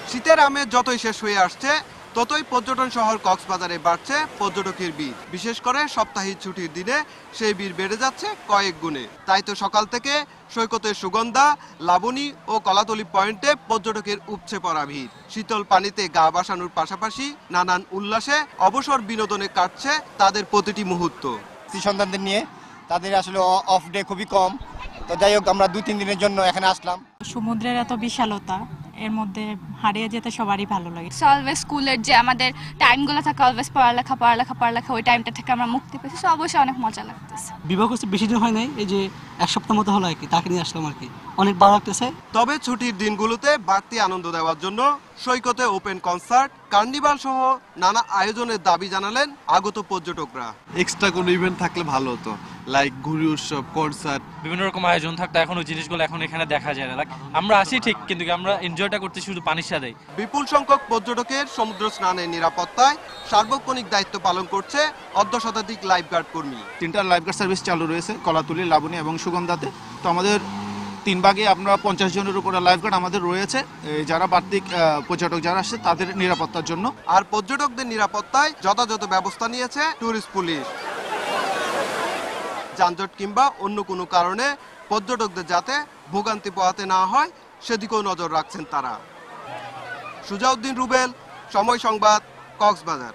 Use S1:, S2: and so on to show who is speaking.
S1: শীতের আমেজ যতই শেষ হয়ে আসছে ততই পর্যটন শহর কক্সবাজারে বাড়ছে পর্যটকের ভিড়। বিশেষ করে সাপ্তাহিক ছুটির দিনে সেই ভিড় বেড়ে যাচ্ছে কয়েক গুণে। তাই তো সকাল থেকে সৈকতের সুগন্ধা, লাবণী ও কলাতলি পয়েন্টে পর্যটকের উপচে পড়া ভিড়। শীতল পানিতে গা ভাসানোর পাশাপাশি নানান উল্লাসে অবসর বিনোদনে কাটছে তাদের প্রতিটি মুহূর্ত।
S2: সন্তানদের নিয়ে তাদের আসলে অফ ডে খুবই কম, তো যাই হোক আমরা 2-3 দিনের জন্য এখানে আসলাম।
S3: সমুদ্রের এত বিশালতা, এর মধ্যে হারিয়ে যেতে সবারই ভালো লাগে।
S4: অলওয়েজ স্কুলের যে আমাদের টাইমগুলো থাকে অলওয়েজ পড়ালেখা ওই টাইমটা থেকে আমরা মুক্তি পেয়েছি, সো অবশ্যই অনেক মজা লাগতেছে।
S5: বিবাহ করতে বেশি দিন হয় নাই, এই যে এক সপ্তাহ মতো হলো আর কি, তাকে নিয়ে আসলাম আর কি, অনেক ভালো লাগতেছে।
S1: তবে ছুটির দিনগুলোতে বাড়তি আনন্দ দেওয়ার জন্য সৈকতে ওপেন কনসার্ট, কার্নিভাল সহ নানা আয়োজনের দাবি জানালেন আগত পর্যটকরা।
S6: এক্সট্রা কোনো ইভেন্ট থাকলে ভালো হতো, লাইক ঘুড়ি উৎসব, কনসার্ট,
S7: বিভিন্ন রকম আয়োজন থাকতো। এখন ওই জিনিসগুলো এখন এখানে দেখা যায় না। আমরা আসি ঠিক, কিন্তু আমরা এনজয়টা করতে শুধু পানির সাথে।
S1: বিপুল সংখ্যক পর্যটকের সমুদ্র স্নানের নিরাপত্তায় সার্বক্ষণিক দায়িত্ব পালন করছে অর্ধশতাধিক লাইফগার্ড কর্মী।
S8: 3টা লাইফগার্ড সার্ভিস চালু রয়েছে কলাতলি, লাবণী এবং সুগন্ধাতে। তো আমাদের 3 ভাগে আমরা 50 জনের উপরে লাইফগার্ড আমাদের রয়েছে, যারা বাড়তি পর্যটক যারা আসছে তাদের নিরাপত্তার জন্য।
S1: আর পর্যটকদের নিরাপত্তায় যথাযথ ব্যবস্থা নিয়েছে ট্যুরিস্ট পুলিশ। যানজট কিংবা অন্য কোনো কারণে পর্যটকদের যাতে ভোগান্তি পোহাতে না হয় সেদিকেও নজর রাখছেন তারা। সুজাউদ্দিন রুবেল, সময় সংবাদ, কক্সবাজার।